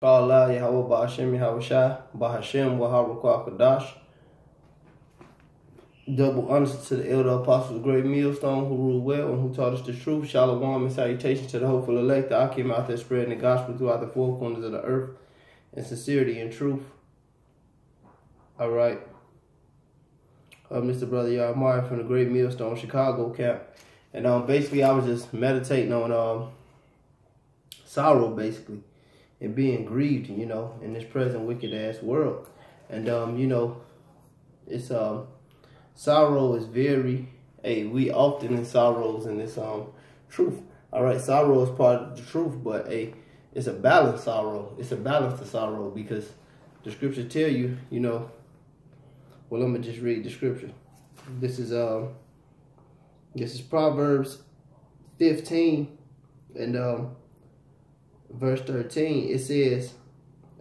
Qala Yahweh Ba'ashem Yahushai Bahashem Waharakwa Kadash. Double honors to the elder apostles, great millstone, who ruled well and who taught us the truth. Shalom and salutations to the hopeful elect. I came out there spreading the gospel throughout the four corners of the earth in sincerity and truth. All right. Mr. Brother Yahmar from the Great Millstone Chicago camp. And basically I was just meditating on sorrow, basically, and being grieved, in this present wicked ass world. And it's sorrow is we often in sorrows in this truth. All right, sorrow is part of the truth, but it's a balanced sorrow. It's a balance to sorrow, because the scriptures tell you, well, let me just read the scripture. This is Proverbs 15 and verse 13. It says,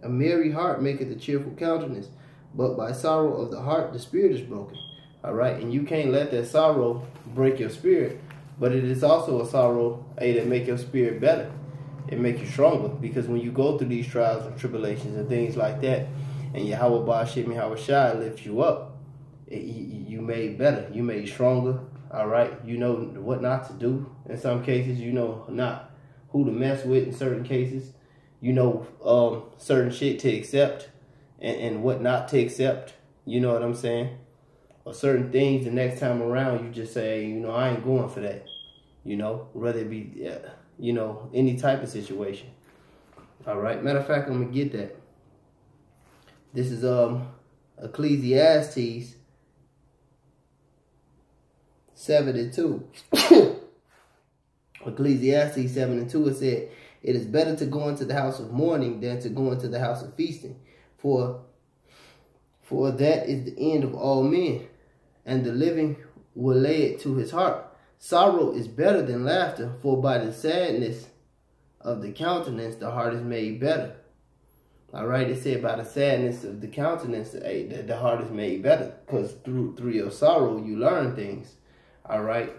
"A merry heart maketh a cheerful countenance, but by sorrow of the heart the spirit is broken." All right, and you can't let that sorrow break your spirit, but it is also a sorrow that make your spirit better. It make you stronger, because when you go through these trials and tribulations and things like that, and Yahweh Ba'ashem Yahushai lifts you up, you made better, you made stronger. All right, you know what not to do in some cases, you know not who to mess with in certain cases, you know certain shit to accept and what not to accept, you know what I'm saying? Or certain things the next time around you just say, I ain't going for that, whether it be, any type of situation. All right, matter of fact, I'm gonna get that. This is Ecclesiastes 7:2. Ecclesiastes 7:2, it said, "It is better to go into the house of mourning than to go into the house of feasting. For that is the end of all men, and the living will lay it to his heart. Sorrow is better than laughter, for by the sadness of the countenance the heart is made better." All right, it said by the sadness of the countenance the heart is made better, because through your sorrow you learn things. All right,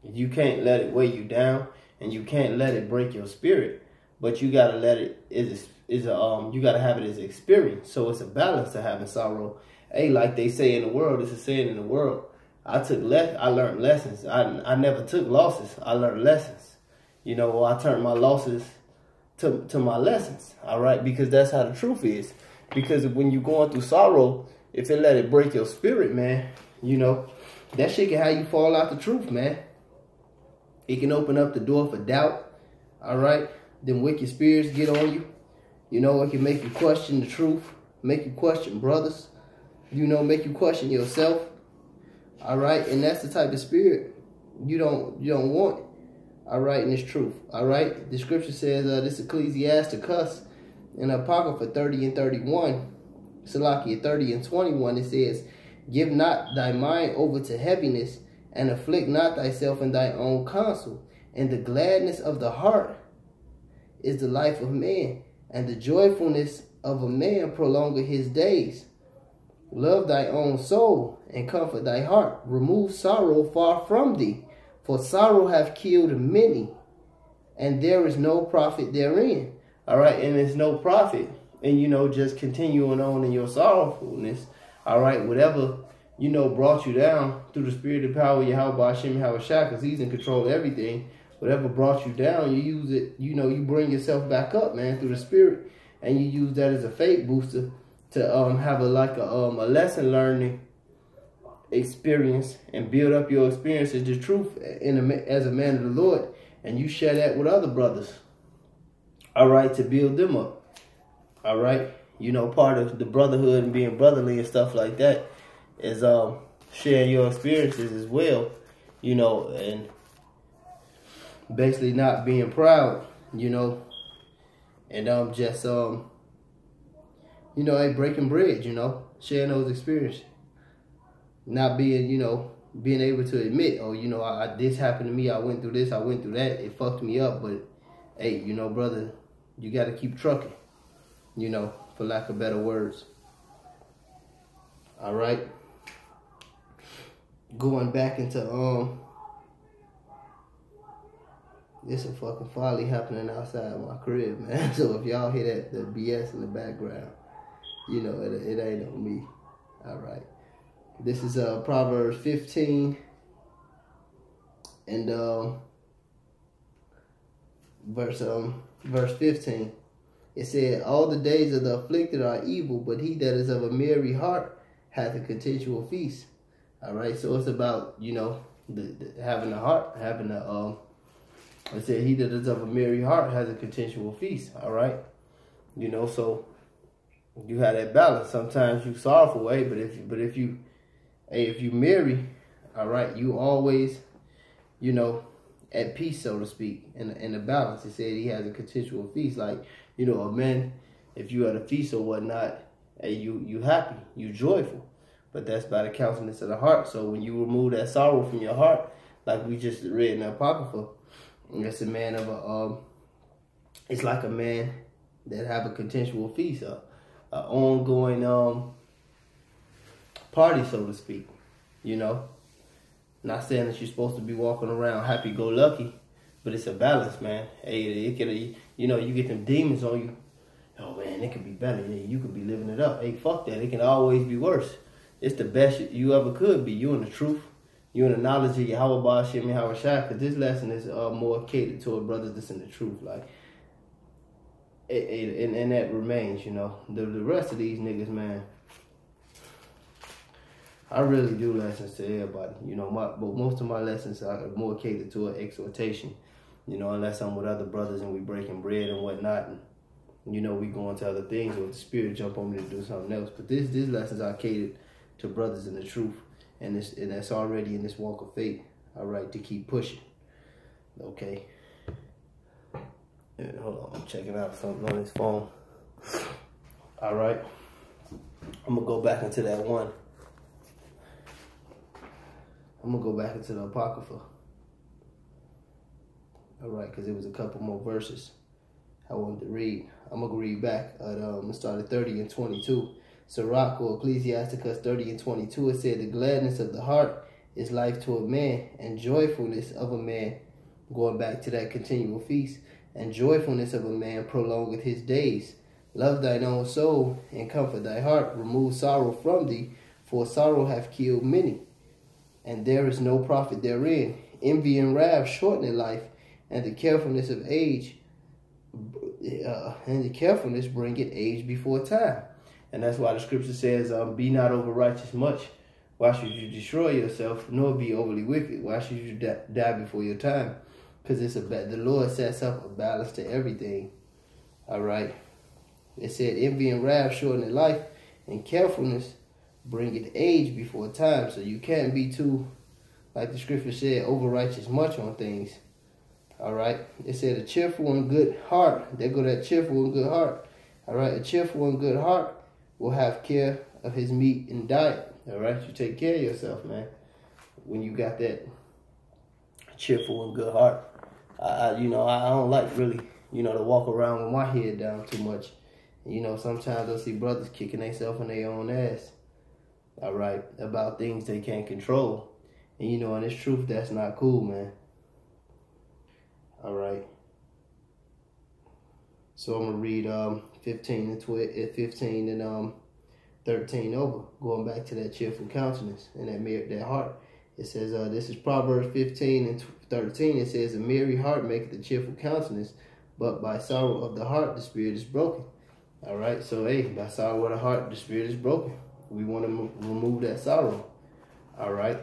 you can't let it weigh you down, and you can't let it break your spirit, but you gotta let it you gotta have it as an experience. So it's a balance to having sorrow. Like they say in the world, it's a saying in the world, I learned lessons. I never took losses. I learned lessons. I turned my losses to my lessons. All right, because that's how the truth is. Because when you're going through sorrow, if it let it break your spirit, man, that shit can have you fall out the truth, man. It can open up the door for doubt. All right, them wicked spirits get on you. It can make you question the truth, make you question brothers, make you question yourself. All right, and that's the type of spirit you don't want. All right, and it's truth. All right, the scripture says, this Ecclesiasticus in Apocrypha 30 and 31, Salakia 30 and 21, it says, "Give not thy mind over to heaviness, and afflict not thyself in thy own counsel. And the gladness of the heart is the life of man, and the joyfulness of a man prolongeth his days. Love thy own soul, and comfort thy heart. Remove sorrow far from thee, for sorrow hath killed many, and there is no profit therein." All right, and there's no profit. And, just continuing on in your sorrowfulness. All right, whatever, brought you down through the spirit and power of Yahweh Ba'ashem Yahushai, because he's in control of everything. Whatever brought you down, you use it, you bring yourself back up, man, through the spirit. And you use that as a faith booster to have a lesson learning experience and build up your experience as the truth as a man of the Lord. And you share that with other brothers. All right, to build them up. All right, part of the brotherhood and being brotherly and stuff like that is sharing your experiences as well, and basically not being proud, and just breaking bread, sharing those experiences, not being being able to admit, oh, this happened to me, I went through this, I went through that, it fucked me up, but hey, brother, you got to keep trucking, for lack of better words. All right, going back into There's some fucking folly happening outside my crib, man. So if y'all hear that the BS in the background, you know it ain't on me. All right. This is Proverbs 15 and verse 15. It said, "All the days of the afflicted are evil, but he that is of a merry heart hath a continual feast." All right. So it's about, you know, the having a heart, having a I said, "He that is of a merry heart has a continual feast." All right. You know, so you have that balance. Sometimes you sorrowful, but if you marry, all right, you always, you know, at peace, so to speak, in a balance. It said he has a continual feast. Like, you know, a man, if you at a feast or whatnot, hey, you happy, you joyful. But that's by the countenance of the heart. So when you remove that sorrow from your heart, like we just read in the Apocrypha, it's a man of it's like a man that have a continual feast, a ongoing party, so to speak. You know, not saying that you're supposed to be walking around happy-go-lucky, but it's a balance, man. Hey, it could, you know, you get them demons on you. Oh man, it could be better. You could be living it up. Hey, fuck that. It can always be worse. It's the best you ever could be. You in the truth. You in the knowledge of Yahweh Ba'ashem Yahweh Shai. Because this lesson is more catered toward brothers that's in the truth. Like, and that remains, you know. The rest of these niggas, man, I really do lessons to everybody. You know, but most of my lessons are more catered to an exhortation. You know, unless I'm with other brothers and we breaking bread and whatnot. And, you know, we go into other things or the spirit jump on me to do something else. But these lessons are catered to brothers in the truth. And that's already in this walk of faith. All right, to keep pushing. Okay. And hold on, I'm checking out something on this phone. All right. I'm going to go back into that one. I'm going to go back into the Apocrypha. All right, because it was a couple more verses I wanted to read. I'm going to read back. I'm going to start at 30 and 22. Sirach or Ecclesiasticus 30 and 22, it said, "The gladness of the heart is life to a man, and joyfulness of a man," going back to that continual feast, "and joyfulness of a man prolongeth his days. Love thine own soul, and comfort thy heart. Remove sorrow from thee, for sorrow hath killed many, and there is no profit therein. Envy and wrath shorten life, and the carefulness of age, bringeth age before time." And that's why the scripture says, "Be not over righteous much. Why should you destroy yourself, nor be overly wicked? Why should you die before your time?" Because the Lord sets up a balance to everything. All right. It said, "Envy and wrath shorten life, and carefulness bringeth age before time." So you can't be too, like the scripture said, over righteous much on things. All right. It said, "A cheerful and good heart." There go that cheerful and good heart. All right. "A cheerful and good heart will have care of his meat and diet." All right, you take care of yourself, man. When you got that cheerful and good heart, I don't like really, you know, to walk around with my head down too much. You know, sometimes I see brothers kicking themselves in their own ass. All right, about things they can't control, and you know, in this truth, that's not cool, man. All right. So I'm gonna read 15 and 13 over, going back to that cheerful countenance and that heart. It says, this is Proverbs 15 and 13. It says, "A merry heart maketh a cheerful countenance, but by sorrow of the heart the spirit is broken." All right, so hey, by sorrow of the heart the spirit is broken. We want to remove that sorrow. All right.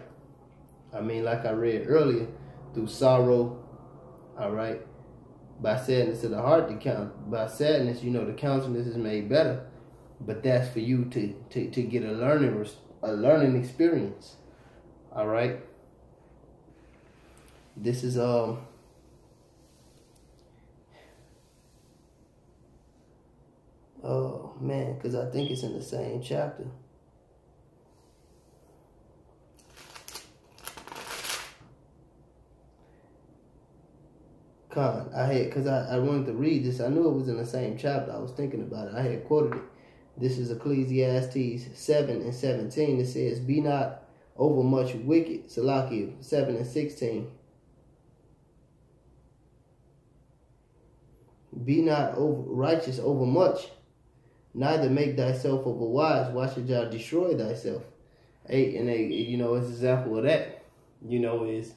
I mean, like I read earlier, through sorrow. All right. By sadness of the heart, by sadness, you know, the countenance is made better. But that's for you to get a learning experience. All right. This is oh man, because I think it's in the same chapter. I wanted to read this. I knew it was in the same chapter. I was thinking about it. I had quoted it. This is Ecclesiastes 7 and 17. It says, "Be not overmuch wicked." Salakia 7 and 16. Be not righteous over much, neither make thyself over wise. Why should thou destroy thyself? It's an example of that, is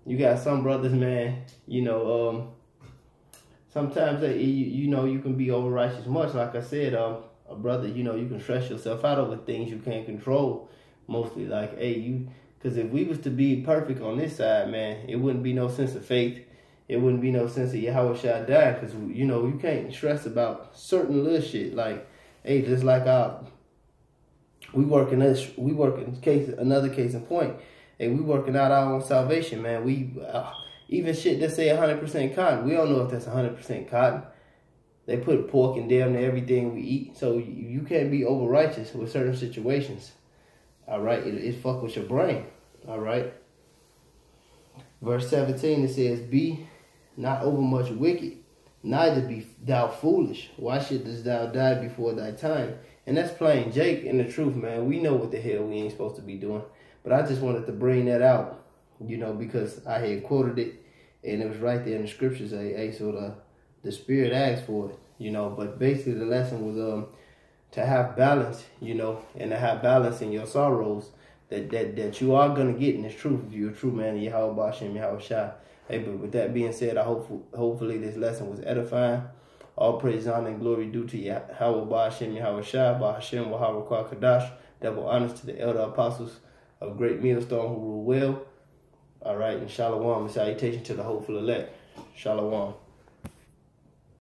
you got some brothers, man, sometimes you can be over righteous much. Like I said, a brother, you can stress yourself out over things you can't control. Mostly, like, because if we was to be perfect on this side, man, it wouldn't be no sense of faith. It wouldn't be no sense of Yahweh Shai die, because you can't stress about certain little shit. Like, just like another case in point. We working out our own salvation, man. We even shit that say 100% cotton. We don't know if that's 100% cotton. They put pork in damn near everything we eat, so you can't be over righteous with certain situations. All right, it fuck with your brain. All right. Verse 17, it says, "Be not overmuch wicked, neither be thou foolish. Why shouldest thou die before thy time?" And that's plain Jake and the truth, man. We know what the hell we ain't supposed to be doing. But I just wanted to bring that out, because I had quoted it, and it was right there in the scriptures. So the Spirit asked for it, But basically the lesson was to have balance, and to have balance in your sorrows that you are going to get in this truth if you're a true man of Yahweh Ba'ashem Yahweh Shai. But with that being said, hopefully this lesson was edifying. All praise, honor, and glory due to Yahweh Ba'ashem Yahweh Shai, Ba'ashem Wahawah Kwa Kadash. Double honors to the elder apostles of Great Millstone who rule well. All right, and shalom and salutation to the hopeful elect. Shalom.